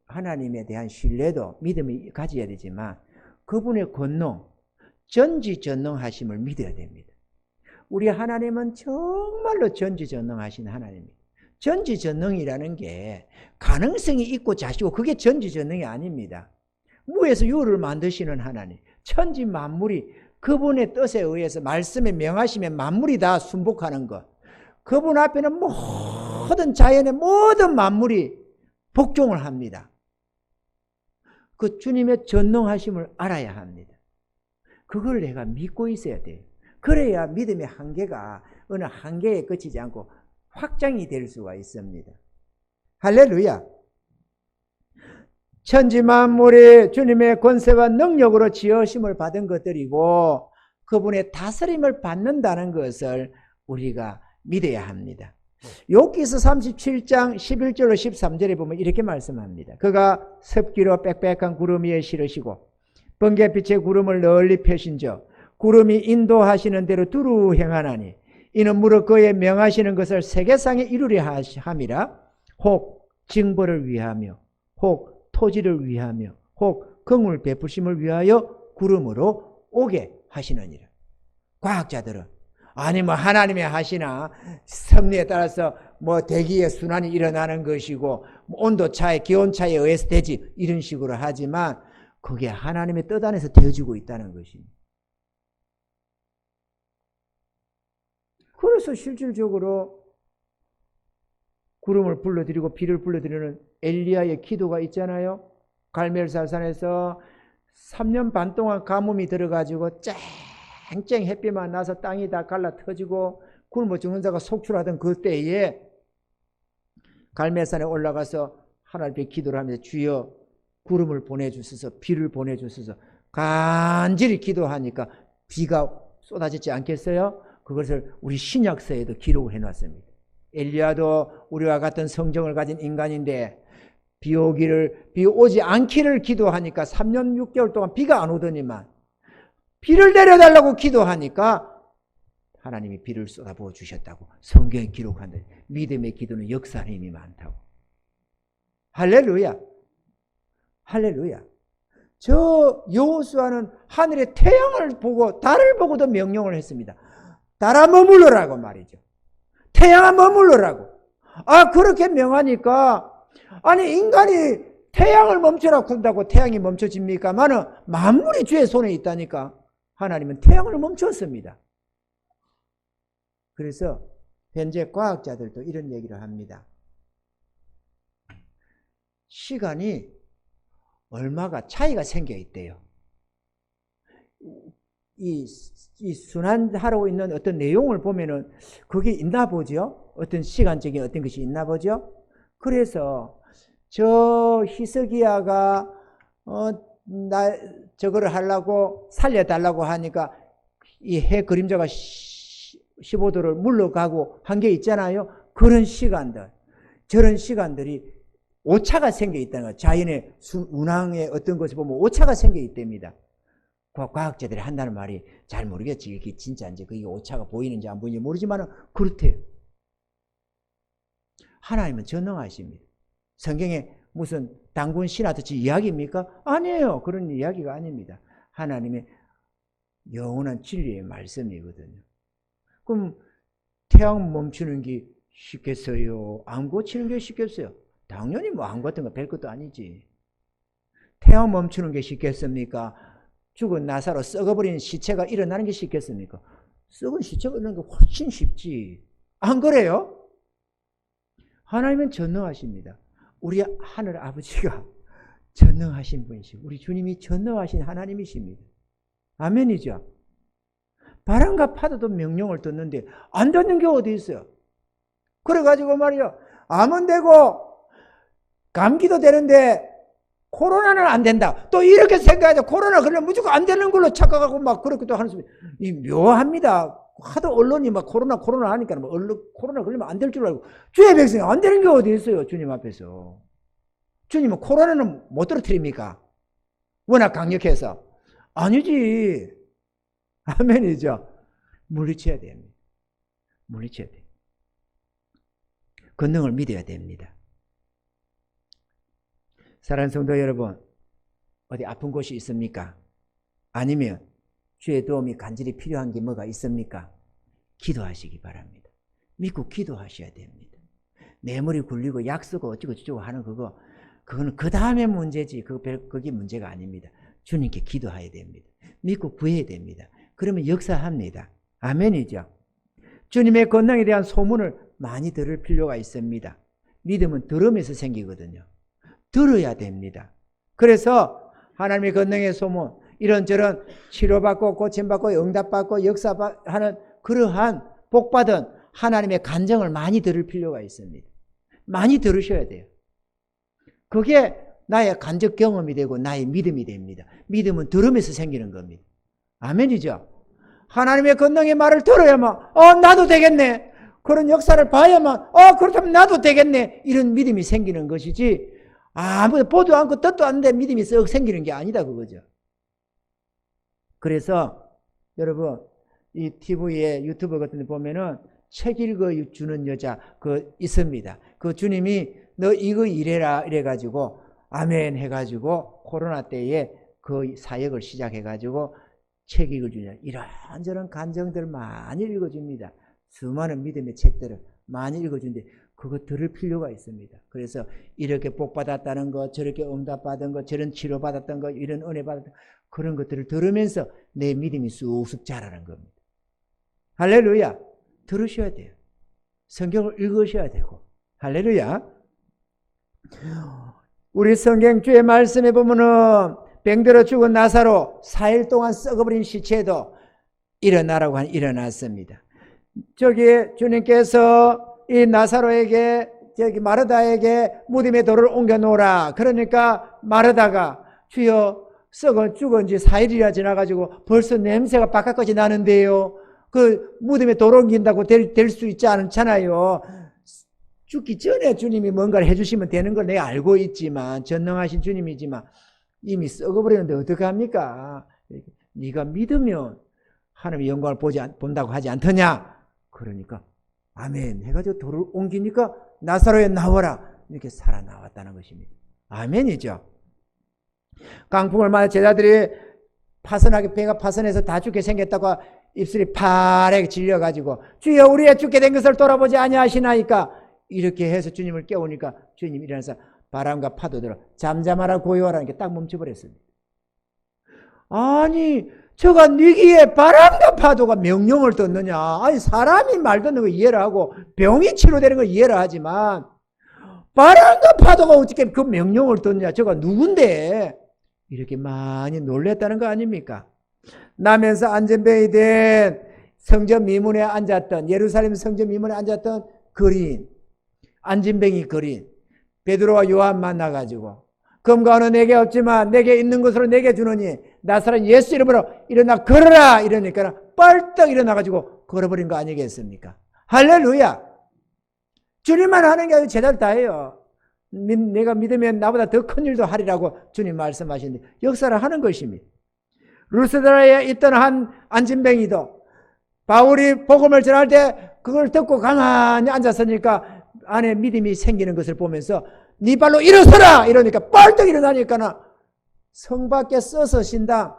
하나님에 대한 신뢰도 믿음이 가져야 되지만 그분의 권능, 전지전능하심을 믿어야 됩니다. 우리 하나님은 정말로 전지전능하신 하나님입니다. 전지전능이라는 게 가능성이 있고 자시고 그게 전지전능이 아닙니다. 무에서 유를 만드시는 하나님, 천지 만물이 그분의 뜻에 의해서 말씀에 명하시며 만물이 다 순복하는 것, 그분 앞에는 모든 자연의 모든 만물이 복종을 합니다. 그 주님의 전능하심을 알아야 합니다. 그걸 내가 믿고 있어야 돼요. 그래야 믿음의 한계가 어느 한계에 그치지 않고 확장이 될 수가 있습니다. 할렐루야. 천지 만물이 주님의 권세와 능력으로 지으심을 받은 것들이고 그분의 다스림을 받는다는 것을 우리가 믿어야 합니다. 욥기서 37장 11절로 13절에 보면 이렇게 말씀합니다. 그가 습기로 빽빽한 구름 위에 실으시고 번개빛의 구름을 널리 펴신저 구름이 인도하시는 대로 두루 행하나니 이는 무릇 그의 명하시는 것을 세계상에 이루려 함이라. 혹 징벌을 위하며 혹 토지를 위하며 혹 긍휼 베푸심을 위하여 구름으로 오게 하시느니라. 과학자들은 아니 뭐 하나님이 하시나 섭리에 따라서 뭐 대기의 순환이 일어나는 것이고 온도 차에 기온 차에 의해서 되지 이런 식으로 하지만 그게 하나님의 뜻 안에서 되어지고 있다는 것입니다. 그래서 실질적으로 구름을 불러들이고 비를 불러들이는 엘리야의 기도가 있잖아요. 갈멜살산에서 3년 반 동안 가뭄이 들어가지고 쨍쨍 햇빛만 나서 땅이 다 갈라 터지고 굶어 죽는 자가 속출하던 그때에 갈멜산에 올라가서 하나님께 기도를 하면서 주여 구름을 보내주소서 비를 보내주소서 간절히 기도하니까 비가 쏟아지지 않겠어요? 그것을 우리 신약서에도 기록을 해놨습니다. 엘리야도 우리와 같은 성정을 가진 인간인데 비 오지 않기를 기도하니까 3년 6개월 동안 비가 안 오더니만 비를 내려달라고 기도하니까 하나님이 비를 쏟아부어 주셨다고 성경에 기록한다. 믿음의 기도는 역사하는 힘이 많다고. 할렐루야. 할렐루야. 저 여호수아는 하늘의 태양을 보고 달을 보고도 명령을 했습니다. 달아 머물러라고 말이죠. 태양아 머물러라고. 아, 그렇게 명하니까, 아니, 인간이 태양을 멈춰라 군다고 태양이 멈춰집니까만은 만물이 주의 손에 있다니까. 하나님은 태양을 멈췄습니다. 그래서 현재 과학자들도 이런 얘기를 합니다. 시간이 얼마가 차이가 생겨 있대요. 이 순환하고 있는 어떤 내용을 보면은 그게 있나 보죠. 어떤 시간적인 어떤 것이 있나 보죠. 그래서 저 히스기야가 저거를 하려고 살려달라고 하니까 이 해 그림자가 15도를 물러가고 한 게 있잖아요. 그런 시간들, 저런 시간들이 오차가 생겨 있다는 거예요. 자연의 운항의 어떤 것을 보면 오차가 생겨 있답니다. 과학자들이 한다는 말이 잘 모르겠지. 이게 진짜인지 그게 오차가 보이는지 안 보이는지 모르지만 그렇대요. 하나님은 전능하십니다. 성경에 무슨 단군 신하듯이 이야기입니까? 아니에요. 그런 이야기가 아닙니다. 하나님의 영원한 진리의 말씀이거든요. 그럼 태양 멈추는 게 쉽겠어요? 안 고치는 게 쉽겠어요? 당연히 뭐 안 같은 거 별 것도 아니지. 태양 멈추는 게 쉽겠습니까? 죽은 나사로 썩어버린 시체가 일어나는 게 쉽겠습니까? 썩은 시체가 일어나는 게 훨씬 쉽지. 안 그래요? 하나님은 전능하십니다. 우리 하늘 아버지가 전능하신 분이시고 우리 주님이 전능하신 하나님이십니다. 아멘이죠? 바람과 파도도 명령을 듣는데 안 듣는 게 어디 있어요? 그래가지고 말이요, 암은 되고 감기도 되는데 코로나는 안 된다. 또 이렇게 생각하죠. 코로나 걸리면 무조건 안 되는 걸로 착각하고 막 그렇게 또 하는 소리. 이 묘합니다. 하도 언론이 막 코로나 하니까 뭐 코로나 걸리면 안 될 줄 알고. 주의 백성이 안 되는 게 어디 있어요? 주님 앞에서. 주님은 코로나는 못 떨어뜨립니까? 워낙 강력해서. 아니지. 아멘이죠. 물리쳐야 됩니다. 물리쳐야 돼요. 권능을 믿어야 됩니다. 사랑하는 성도 여러분, 어디 아픈 곳이 있습니까? 아니면 주의 도움이 간절히 필요한 게 뭐가 있습니까? 기도하시기 바랍니다. 믿고 기도하셔야 됩니다. 내 머리 굴리고 약 쓰고 어쩌고 저쩌고 하는 그거는 그 다음에 문제지. 그게 문제가 아닙니다. 주님께 기도해야 됩니다. 믿고 구해야 됩니다. 그러면 역사합니다. 아멘이죠. 주님의 권능에 대한 소문을 많이 들을 필요가 있습니다. 믿음은 들으면서 생기거든요. 들어야 됩니다. 그래서 하나님의 권능의 소문, 이런저런 치료받고 고침받고 응답받고 역사하는 그러한 복받은 하나님의 간증을 많이 들을 필요가 있습니다. 많이 들으셔야 돼요. 그게 나의 간접 경험이 되고 나의 믿음이 됩니다. 믿음은 들으면서 생기는 겁니다. 아멘이죠. 하나님의 권능의 말을 들어야만 나도 되겠네. 그런 역사를 봐야만 그렇다면 나도 되겠네. 이런 믿음이 생기는 것이지 아무도 보도 않고 뜻도 않는데 믿음이 썩 생기는 게 아니다 그거죠. 그래서 여러분 이 TV에 유튜브 같은 데 보면은 책 읽어주는 여자 있습니다. 그 주님이 너 이거 이래라 이래가지고 아멘 해가지고 코로나 때에 그 사역을 시작해가지고 책 읽어주냐 이런저런 간증들을 많이 읽어줍니다. 수많은 믿음의 책들을 많이 읽어주는데 그거 들을 필요가 있습니다. 그래서 이렇게 복받았다는 것, 저렇게 응답받은 것, 저런 치료받았던 것, 이런 은혜 받았던 것, 그런 것들을 들으면서 내 믿음이 쑥쑥 자라는 겁니다. 할렐루야. 들으셔야 돼요. 성경을 읽으셔야 되고. 할렐루야. 우리 성경주의 말씀에 보면은 병들어 죽은 나사로 4일 동안 썩어버린 시체도 일어나라고 일어났습니다. 저기 주님께서 이 나사로에게 마르다에게 무덤의 돌을 옮겨 놓으라. 그러니까 마르다가 주여 죽은 지 4일이나 지나가지고 벌써 냄새가 바깥까지 나는데요. 그 무덤에 돌 옮긴다고 될 수 있지 않잖아요. 죽기 전에 주님이 뭔가를 해주시면 되는 걸 내가 알고 있지만 전능하신 주님이지만 이미 썩어버리는데 어떡합니까? 네가 믿으면 하나님의 영광을 본다고 하지 않더냐? 그러니까 아멘 해가지고 돌을 옮기니까 나사로에 나와라 이렇게 살아나왔다는 것입니다. 아멘이죠. 강풍을 맞아 제자들이 파선하게 배가 파선해서 다 죽게 생겼다고 입술이 파랗게 질려가지고 주여 우리의 죽게 된 것을 돌아보지 아니하시나이까 이렇게 해서 주님을 깨우니까 주님 일어나서 바람과 파도 들어 잠잠하라 고요하라는 게 딱 멈춰버렸습니다. 아니 저가 니기에 바람과 파도가 명령을 듣느냐. 아니 사람이 말 듣는 거 이해를 하고 병이 치료되는 거 이해를 하지만 바람과 파도가 어떻게 그 명령을 듣느냐. 저가 누군데 이렇게 많이 놀랬다는 거 아닙니까? 남에서 안전병이 된 성전 미문에 앉았던 예루살렘 성전 미문에 앉았던 거리인 안진뱅이 거리인 베드로와 요한 만나가지고 금과 은은 내게 없지만 내게 있는 것으로 내게 주느니 나사렛 예수 이름으로 일어나 걸어라 이러니까 뻘떡 일어나가지고 걸어버린 거 아니겠습니까? 할렐루야. 주님만 하는 게 아니고 제자들 다 해요. 내가 믿으면 나보다 더 큰 일도 하리라고 주님 말씀하시는데 역사를 하는 것입니다. 루스드라에 있던 한 안진뱅이도 바울이 복음을 전할 때 그걸 듣고 가만히 앉았으니까 안에 믿음이 생기는 것을 보면서 네 발로 일어서라 이러니까 뻘떡 일어나니까 성 밖에 써서 신당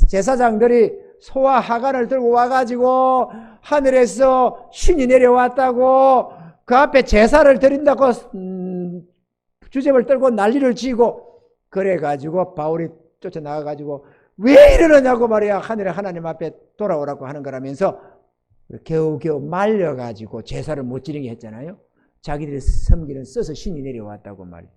제사장들이 소와 하관을 들고 와가지고 하늘에서 신이 내려왔다고 그 앞에 제사를 드린다고 주제를 떨고 난리를 치고 그래가지고 바울이 쫓아나가가지고 왜 이러느냐고 말이야. 하늘에 하나님 앞에 돌아오라고 하는 거라면서 겨우겨우 말려가지고 제사를 못 지르게 했잖아요. 자기들이 섬기는 써서 신이 내려왔다고 말이야.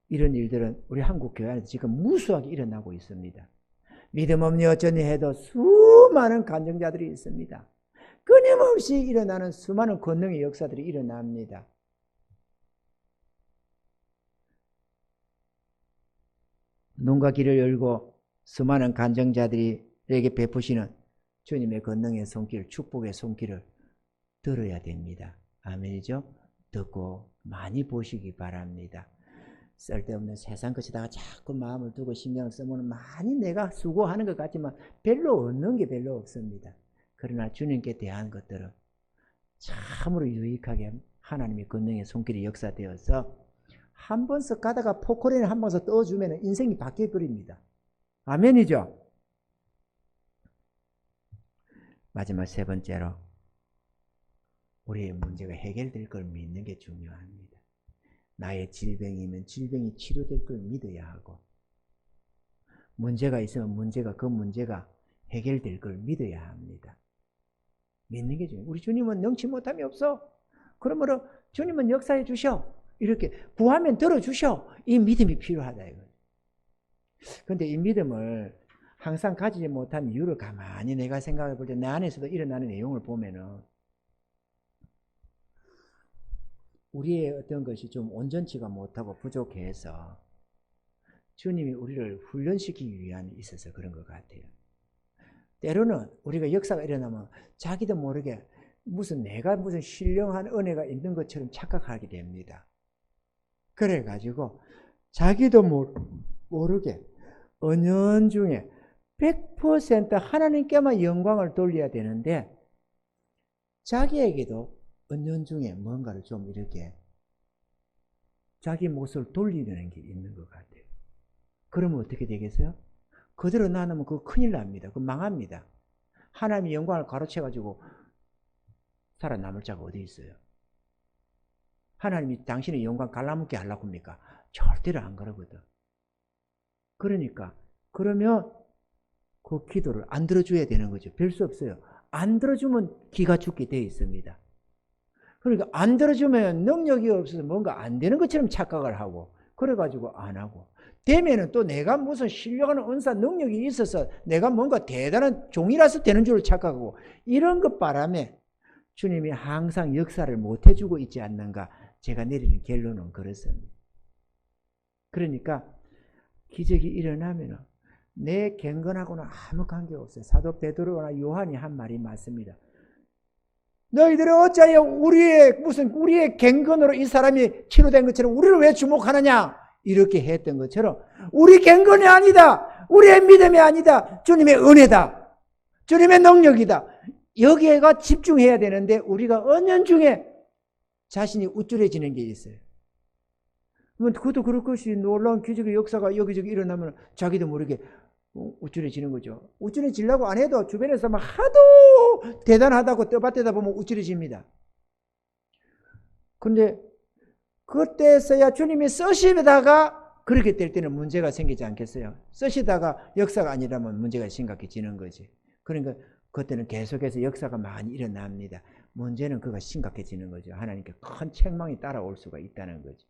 이런 일들은 우리 한국 교회 안에서 지금 무수하게 일어나고 있습니다. 믿음 없니 어쩌니 해도 수많은 간증자들이 있습니다. 끊임없이 일어나는 수많은 권능의 역사들이 일어납니다. 눈과 귀를 열고 수많은 간증자들에게 베푸시는 주님의 권능의 손길, 축복의 손길을 들어야 됩니다. 아멘이죠? 듣고 많이 보시기 바랍니다. 쓸데없는 세상 것에다가 자꾸 마음을 두고 신경을 쓰면 많이 내가 수고하는 것 같지만 별로 얻는 게 별로 없습니다. 그러나 주님께 대한 것들은 참으로 유익하게 하나님의 권능의 손길이 역사되어서 한 번씩 가다가 포크레인 한 번씩 떠주면 인생이 바뀌어버립니다. 아멘이죠? 마지막 세 번째로 우리의 문제가 해결될 걸 믿는 게 중요합니다. 나의 질병이면 질병이 치료될 걸 믿어야 하고 문제가 있으면 그 문제가 해결될 걸 믿어야 합니다. 믿는 게 중요해요. 우리 주님은 능치 못함이 없어. 그러므로 주님은 역사해 주셔. 이렇게 구하면 들어주셔. 이 믿음이 필요하다 이거예요. 그런데 이 믿음을 항상 가지지 못한 이유를 가만히 내가 생각해 볼 때 내 안에서도 일어나는 내용을 보면은 우리의 어떤 것이 좀 온전치가 못하고 부족해서 주님이 우리를 훈련시키기 위함이 있어서 그런 것 같아요. 때로는 우리가 역사가 일어나면 자기도 모르게 내가 무슨 신령한 은혜가 있는 것처럼 착각하게 됩니다. 그래가지고 자기도 모르게 은연중에 100% 하나님께만 영광을 돌려야 되는데 자기에게도 은연중에 뭔가를 좀 이렇게 자기 몫을 돌리는 게 있는 것 같아요. 그러면 어떻게 되겠어요? 그대로 나누면 그거 큰일 납니다. 그거 망합니다. 하나님의 영광을 가로채가지고 살아남을 자가 어디 있어요? 하나님이 당신의 영광 갈라먹게 하려고 합니까? 절대로 안 그러거든. 그러니까 그러면 그 기도를 안 들어줘야 되는 거죠. 별 수 없어요. 안 들어주면 기가 죽게 돼 있습니다. 그러니까 안 들어주면 능력이 없어서 뭔가 안 되는 것처럼 착각을 하고 그래가지고 안 하고 되면은 또 내가 무슨 신령한 은사 능력이 있어서 내가 뭔가 대단한 종이라서 되는 줄 착각하고 이런 것 바람에 주님이 항상 역사를 못 해주고 있지 않는가 제가 내리는 결론은 그렇습니다. 그러니까 기적이 일어나면 내 경건하고는 아무 관계없어요. 사도 베드로나 요한이 한 말이 맞습니다. 너희들은 어찌하여 우리의 경건으로 이 사람이 치료된 것처럼 우리를 왜 주목하느냐? 이렇게 했던 것처럼 우리 경건이 아니다. 우리의 믿음이 아니다. 주님의 은혜다. 주님의 능력이다. 여기에가 집중해야 되는데 우리가 은연중에 자신이 우쭐해지는 게 있어요. 그것도 그럴 것이 놀라운 기적의 역사가 여기저기 일어나면 자기도 모르게 우쭐해지는 거죠. 우쭐해지려고 안 해도 주변에서 막 하도 대단하다고 떠받대다 보면 우쭐해집니다. 근데 그때서야 주님이 쓰시다가 그렇게 될 때는 문제가 생기지 않겠어요? 쓰시다가 역사가 아니라면 문제가 심각해지는 거지. 그러니까 그때는 계속해서 역사가 많이 일어납니다. 문제는 그가 심각해지는 거죠. 하나님께 큰 책망이 따라올 수가 있다는 거죠.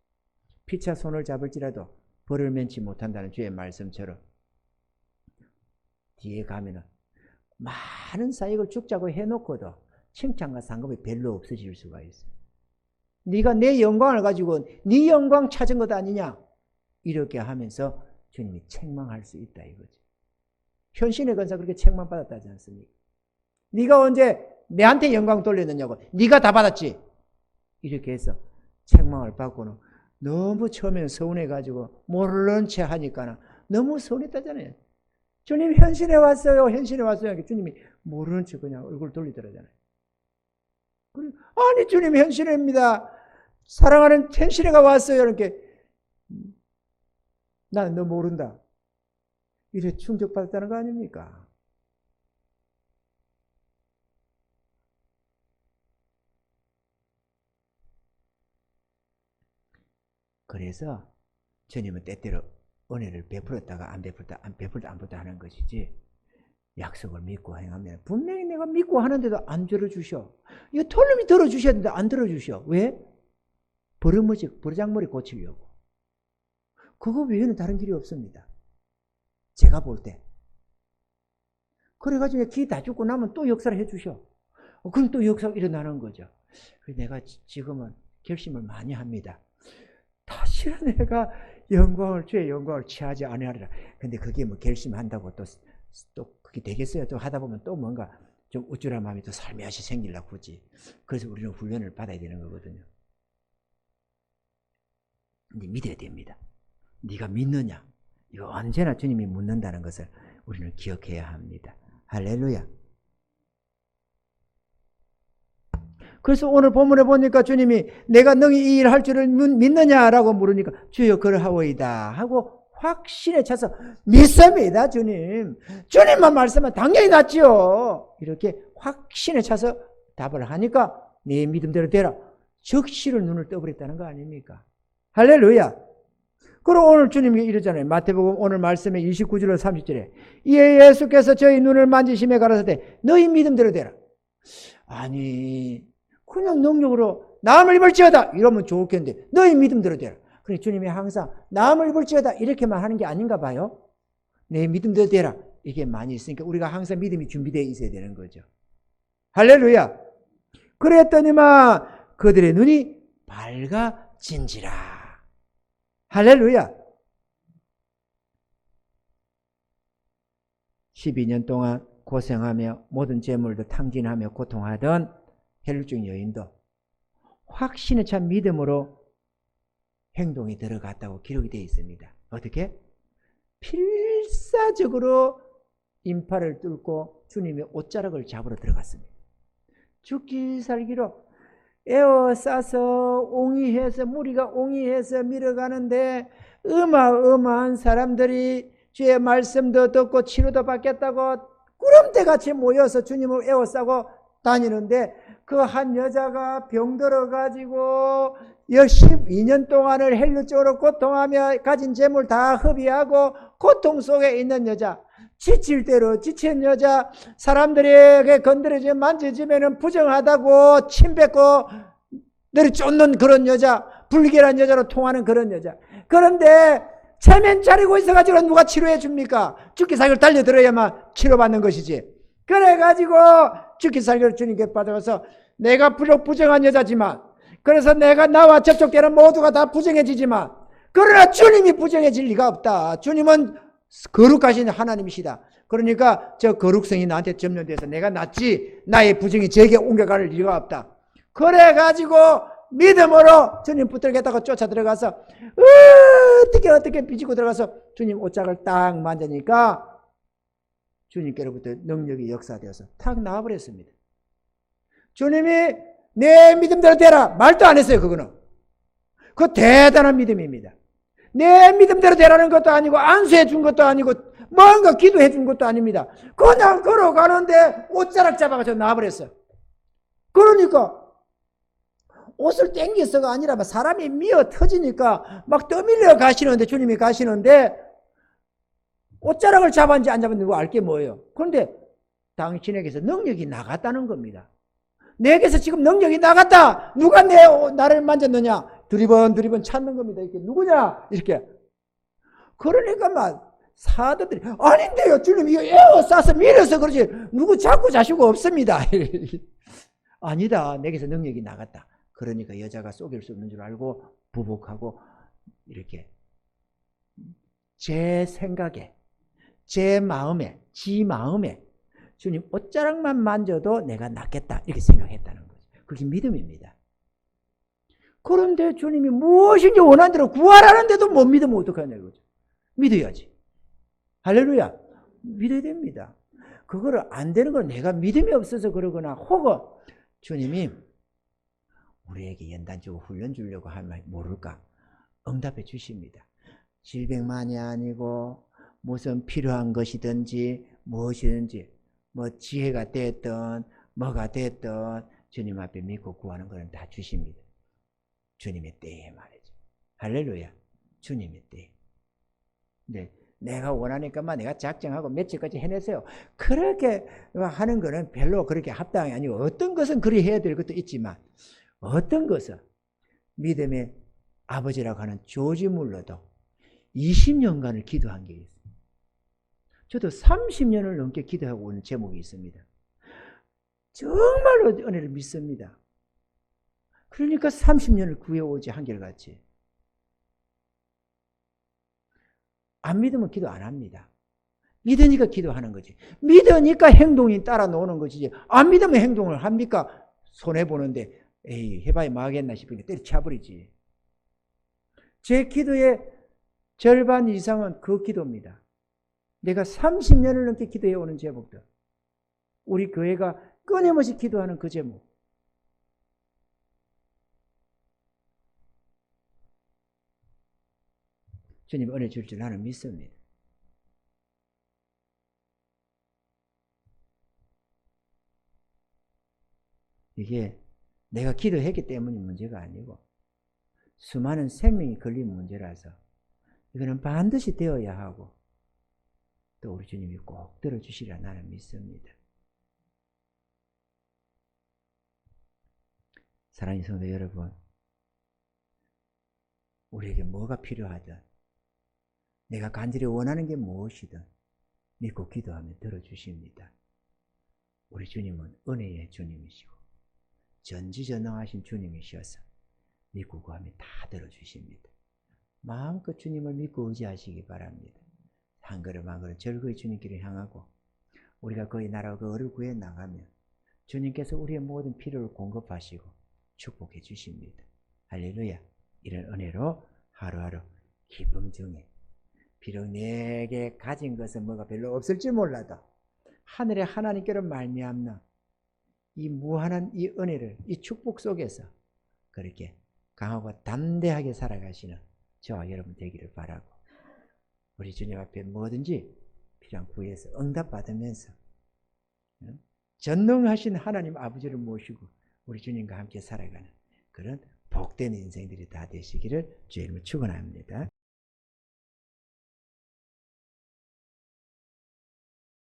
피차 손을 잡을지라도 벌을 면치 못한다는 주의 말씀처럼 뒤에 가면은 많은 사역을 죽자고 해놓고도 칭찬과 상급이 별로 없어질 수가 있어요. 네가 내 영광을 가지고 네 영광 찾은 것 아니냐? 이렇게 하면서 주님이 책망할 수 있다 이거죠. 현신의 권사 그렇게 책망받았다지 않습니까? 네가 언제 내한테 영광 돌렸느냐고. 네가 다 받았지. 이렇게 해서 책망을 받고는 너무 처음에는 서운해가지고 모르는 채 하니까 너무 서운했다잖아요. 주님 현신에 왔어요. 현신에 왔어요. 주님이 모르는 채 그냥 얼굴 돌리더라잖아요. 아니 주님 현신입니다. 사랑하는 현신애가 왔어요. 이렇게 나는 너 모른다. 이래 충격받았다는 거 아닙니까? 그래서 주님은 때때로 은혜를 베풀었다가 안 베풀다 하는 것이지, 약속을 믿고 행하면 분명히 내가 믿고 하는데도 안 들어주셔. 이거 톨님이 들어주셔야 되는데 안 들어주셔. 왜? 버르장머리 고치려고. 그거 외에는 다른 길이 없습니다. 제가 볼 때. 그래가지고 기 다 죽고 나면 또 역사를 해주셔. 그럼 또 역사가 일어나는 거죠. 내가 지금은 결심을 많이 합니다. 다시는 내가 주의 영광을 취하지 아니하리라. 근데 그게 뭐 결심한다고 또 그게 되겠어요? 또 하다 보면 또 뭔가 좀 우쭐한 마음이 또 살며시 생기려고 그러지. 그래서 우리는 훈련을 받아야 되는 거거든요. 근데 믿어야 됩니다. 네가 믿느냐? 이거 언제나 주님이 묻는다는 것을 우리는 기억해야 합니다. 할렐루야. 그래서 오늘 본문에 보니까 주님이 내가 너희 이 일 할 줄을 믿느냐라고 물으니까 주여 그러하오이다 하고 확신에 차서 믿습니다. 주님만 말씀하면 당연히 낫지요. 이렇게 확신에 차서 답을 하니까 네 믿음대로 되라. 적시를 눈을 떠버렸다는 거 아닙니까? 할렐루야. 그리고 오늘 주님이 이러잖아요. 마태복음 오늘 말씀에 29절로 30절에 이에 예수께서 저희 눈을 만지심에 가라사대 너희 믿음대로 되라. 아니 그냥 능력으로 나음을 입을지어다 이러면 좋겠는데 너희 믿음대로 되라. 그래 주님이 항상 나음을 입을지어다 이렇게만 하는 게 아닌가 봐요. 내 믿음대로 되라. 이게 많이 있으니까 우리가 항상 믿음이 준비되어 있어야 되는 거죠. 할렐루야. 그랬더니만 그들의 눈이 밝아진지라. 할렐루야. 12년 동안 고생하며 모든 재물도 탕진하며 고통하던 헬루증 여인도 확신에 찬 믿음으로 행동이 들어갔다고 기록이 되어 있습니다. 어떻게? 필사적으로 인파를 뚫고 주님의 옷자락을 잡으러 들어갔습니다. 죽기 살기로 에워싸서 옹이해서 무리가 옹이해서 밀어가는데 어마어마한 사람들이 주의 말씀도 듣고 치료도 받겠다고 구름대같이 모여서 주님을 에워싸고 다니는데 그 한 여자가 병들어가지고 12년 동안을 헬루증으로 고통하며 가진 재물 다 허비하고 고통 속에 있는 여자, 지칠 대로 지친 여자, 사람들에게 건드려지면 만져지면 부정하다고 침뱉고 내리쫓는 그런 여자, 불길한 여자로 통하는 그런 여자. 그런데 체면 차리고 있어가지고 누가 치료해 줍니까? 죽기 살기를 달려들어야만 치료받는 것이지. 그래가지고 죽기 살기를 주님께 받아가서 내가 부정한 여자지만, 그래서 내가 나와 접촉되는 모두가 다 부정해지지만, 그러나 주님이 부정해질 리가 없다. 주님은 거룩하신 하나님이시다. 그러니까 저 거룩성이 나한테 점령돼서 내가 낫지 나의 부정이 제게 옮겨갈 리가 없다. 그래가지고 믿음으로 주님 붙들겠다고 쫓아 들어가서 어떻게 비지고 들어가서 주님 옷장을 딱 만지니까 주님께로부터 능력이 역사되어서 탁 나와버렸습니다. 주님이 내 믿음대로 되라 말도 안 했어요. 그거는. 그거 대단한 믿음입니다. 내 믿음대로 되라는 것도 아니고 안수해 준 것도 아니고 뭔가 기도해 준 것도 아닙니다. 그냥 걸어가는데 옷자락 잡아가지고 나와버렸어요. 그러니까 옷을 땡겨서가 아니라 사람이 미어 터지니까 막 떠밀려 가시는데, 주님이 가시는데 옷자락을 잡았는지 안 잡았는지 알 게 뭐예요? 그런데 당신에게서 능력이 나갔다는 겁니다. 내게서 지금 능력이 나갔다. 누가 나를 만졌느냐? 두리번 찾는 겁니다. 이렇게 누구냐? 이렇게. 그러니까 막 사도들이 아닌데요, 주님 이거 에어싸서 밀어서 그러지 누구 잡고 자시고 없습니다. 아니다, 내게서 능력이 나갔다. 그러니까 여자가 속일 수 없는 줄 알고 부복하고 이렇게 제 생각에, 제 마음에, 지 마음에 주님 옷자락만 만져도 내가 낫겠다 이렇게 생각했다는 거죠. 그게 믿음입니다. 그런데 주님이 무엇인지 원하는 대로 구하라는데도 못 믿으면 어떡하냐 이거죠. 믿어야지. 할렐루야. 믿어야 됩니다. 그거를 안 되는 건 내가 믿음이 없어서 그러거나 혹은 주님이 우리에게 연단적으로 훈련 주려고 하면 모를까 응답해 주십니다. 질병만이 아니고 무슨 필요한 것이든지 무엇이든지 뭐 지혜가 됐든 뭐가 됐든 주님 앞에 믿고 구하는 것은 다 주십니다. 주님의 때에 말이죠. 할렐루야. 주님의 때. 네, 내가 원하니까만 내가 작정하고 며칠까지 해냈어요. 그렇게 하는 거는 별로 그렇게 합당이 아니고 어떤 것은 그리 해야 될 것도 있지만 어떤 것은 믿음의 아버지라고 하는 조지 물러도 20년간을 기도한 게 있어요. 저도 30년을 넘게 기도하고 오는 제목이 있습니다. 정말로 은혜를 믿습니다. 그러니까 30년을 구해오지 한결같이. 안 믿으면 기도 안 합니다. 믿으니까 기도하는 거지. 믿으니까 행동이 따라 나오는 것이지. 안 믿으면 행동을 합니까? 손해보는데 에이 해봐야 뭐하겠나 싶으니까 때려쳐버리지. 제 기도의 절반 이상은 그 기도입니다. 내가 30년을 넘게 기도해오는 제목들. 우리 교회가 끊임없이 기도하는 그 제목. 주님 은혜 줄 줄 나는 믿습니다. 이게 내가 기도했기 때문이 문제가 아니고 수많은 생명이 걸린 문제라서 이거는 반드시 되어야 하고 또 우리 주님이 꼭 들어주시리라 나는 믿습니다. 사랑하는 성도 여러분, 우리에게 뭐가 필요하든 내가 간절히 원하는 게 무엇이든 믿고 기도하면 들어주십니다. 우리 주님은 은혜의 주님이시고 전지전능하신 주님이셔서 믿고 구하면 다 들어주십니다. 마음껏 주님을 믿고 의지하시기 바랍니다. 한 걸음 한 걸음 즐거이 주님께를 향하고 우리가 그의 나라 그 의를 구해 나가면 주님께서 우리의 모든 필요를 공급하시고 축복해 주십니다. 할렐루야. 이런 은혜로 하루하루 기쁨 중에 비록 내게 가진 것은 뭐가 별로 없을지 몰라도 하늘의 하나님께로 말미암는 이 무한한 이 은혜를 이 축복 속에서 그렇게 강하고 담대하게 살아가시는 저와 여러분 되기를 바라고 우리 주님 앞에 뭐든지 필요한 구해서 응답받으면서 전능하신 하나님 아버지를 모시고 우리 주님과 함께 살아가는 그런 복된 인생들이 다 되시기를 주의 이름으로 축원합니다.